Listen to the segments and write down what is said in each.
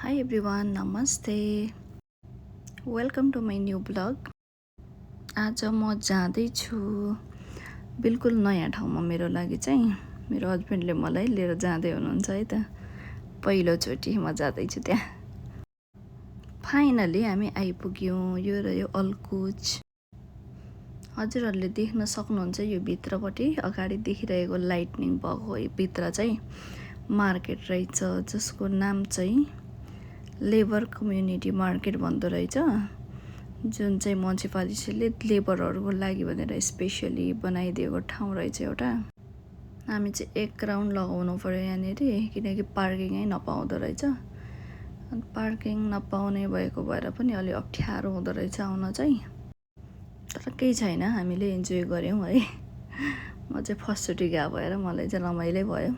Hi everyone, namaste. Welcome to my new blog. आज म जाँदैछु बिल्कुल नयाँ ठाउँमा मेरो लागि चाहिँ मेरो हस्बेन्डले मलाई लिएर जाँदै हुनुहुन्छ है त। पहिलोचोटि म जाँदैछु त्यहाँ। फाइनली हामी आइपुग्यौँ। यो रह्यो अलकुच। हजुरहरूले देख्न सक्नुहुन्छ यो भित्रपट्टि अगाडि देखिरहेको लाइटनिङ भएको भित्र चाहिँ मार्केट रहेछ जसको नाम चाहिँ लेबर कम्युनिटी मार्केट भन्दो रहेछ, जुन चाहिँ म्युनिसिपालिटीले लेबरहरूको लागि भनेर स्पेसली बनाइदिएको ठाउँ रहेछ एउटा। हामी चाहिँ एक राउन्ड लगाउनु पर्यो यहाँनिर, किनकि पार्किङै नपाउँदो रहेछ। अनि पार्किङ नपाउने भएको भएर पनि अलि अप्ठ्यारो हुँदो रहेछ आउन चाहिँ, तर केही छैन, हामीले इन्जोय गऱ्यौँ है। म चाहिँ फर्स्टचोटि गएको भएर मलाई चाहिँ रमाइलै भयो।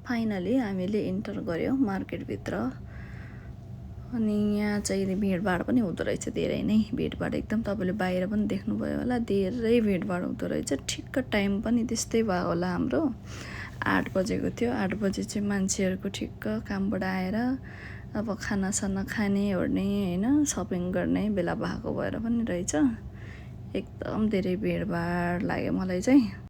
फाइनली हामीले इन्टर गऱ्यौँ मार्केटभित्र। अनि यहाँ चाहिँ भिडभाड पनि हुँदो रहेछ, धेरै नै भिडभाड एकदम। तपाईँले बाहिर पनि देख्नुभयो होला, धेरै भिडभाड हुँदो रहेछ। ठिक्क टाइम पनि त्यस्तै भयो होला, हाम्रो 8 बजेको थियो। 8 बजे चाहिँ मान्छेहरूको ठिक्क कामबाट आएर अब खानासाना खाने ओर्ने होइन, सपिङ गर्ने बेला भएको भएर पनि रहेछ। एकदम धेरै भिडभाड लाग्यो मलाई चाहिँ।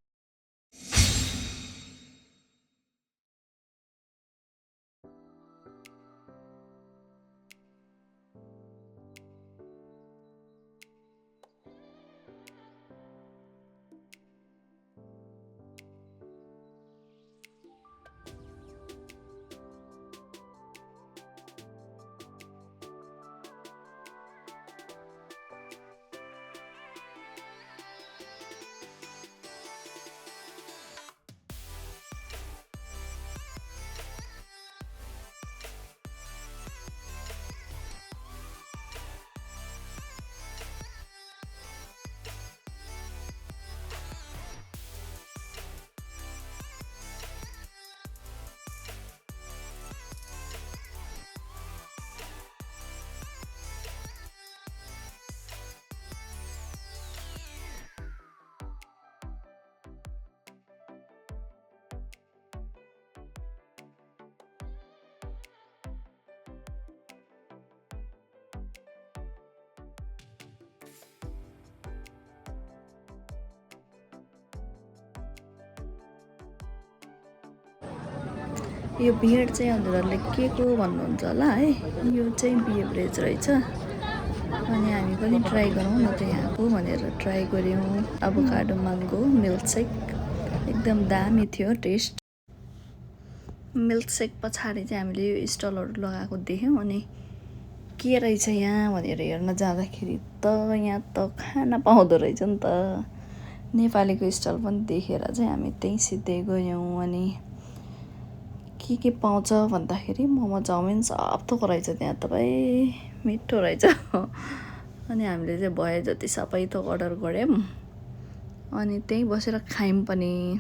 यो भिड चाहिँ हजुरहरूले के को भन्नुहुन्छ होला है, यो चाहिँ बिभरेज रहेछ। अनि हामी पनि ट्राई गरौँ न त यहाँको भनेर ट्राई गऱ्यौँ। एभोकाडो म्याङ्गो मिल्कसेक एकदम दामी थियो टेस्ट। मिल्कसेक पछाडि चाहिँ हामीले यो स्टलहरू लगाएको देख्यौँ। अनि के रहेछ यहाँ भनेर हेर्न जाँदाखेरि त यहाँ त खाना पाउँदो रहेछ नि त। नेपालीको स्टल पनि देखेर चाहिँ हामी त्यहीँ सिधै गयौँ। अनि के पाउँछ भन्दाखेरि मोमो चाउमिन सब थोक रहेछ त्यहाँ, तपाईँ मिठो रहेछ। अनि हामीले चाहिँ भए जति सबै थोक अर्डर गऱ्यौँ अनि त्यहीँ बसेर खायौँ पनि।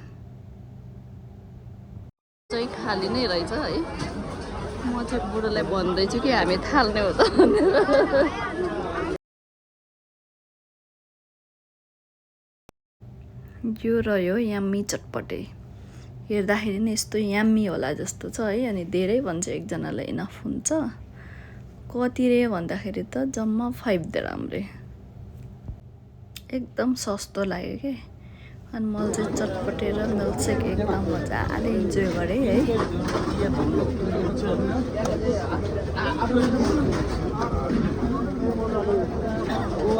चाहिँ खाली नै रहेछ है। म चाहिँ बुढोलाई भन्दैछु कि हामी थाल्ने हो त भनेर। यो रह्यो यम्मी चटपटे। हेर्दाखेरि नि यस्तो यम्मी होला जस्तो छ है। अनि धेरै भन्छ एकजनालाई इनफ हुन्छ। कति रे भन्दाखेरि त जम्मा 5 दिरहम रे। एकदम सस्तो लाग्यो के। अनि मैले चाहिँ चटपटे र मिल्कसेक एकदम मजाले इन्जोय गरेँ है।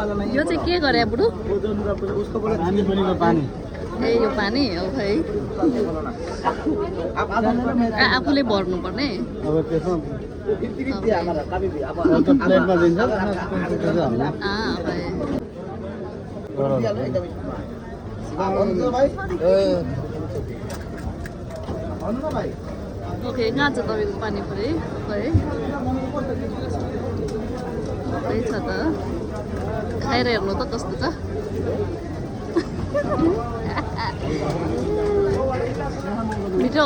यो चाहिँ के गरे बुढो ए यो पानी हो खै आफूले भर्नु पर्ने ओके कहाँ छ तपाईँको पानी परे है छ त खाएर हेर्नु त कस्तो छ मिठो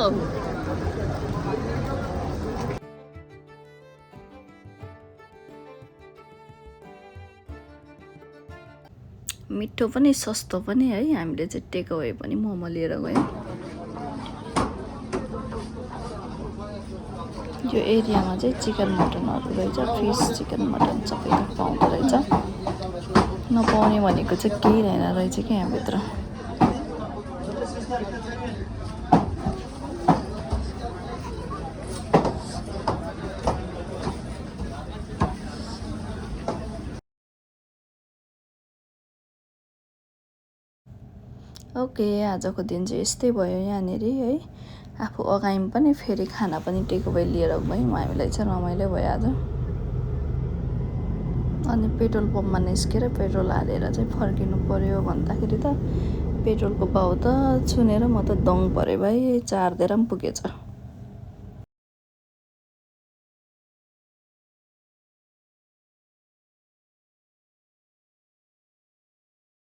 मिठो पनि सस्तो पनि है हामीले चाहिँ टेक अवे पनि मोमो लिएर गयौँ यो एरियामा चाहिँ चिकन मटनहरू रहेछ फिस चिकन मटन सबै पाउँदो रहेछ नपाउने भनेको चाहिँ केही रहेन रहेछ कि यहाँभित्र ओके आजको दिन चाहिँ यस्तै भयो यहाँनिर है आफू अगायौँ पनि फेरि खाना पनि टेक अवे लिएर गयौँ हामीलाई चाहिँ रमाइलो भयो आज अनि पेट्रोल पम्पमा निस्केर पेट्रोल हालेर चाहिँ फर्किनु पर्यो भन्दाखेरि त पेट्रोलको भाउ त छुनेर म त दङ परे भाइ चार्देर पनि पुगेछ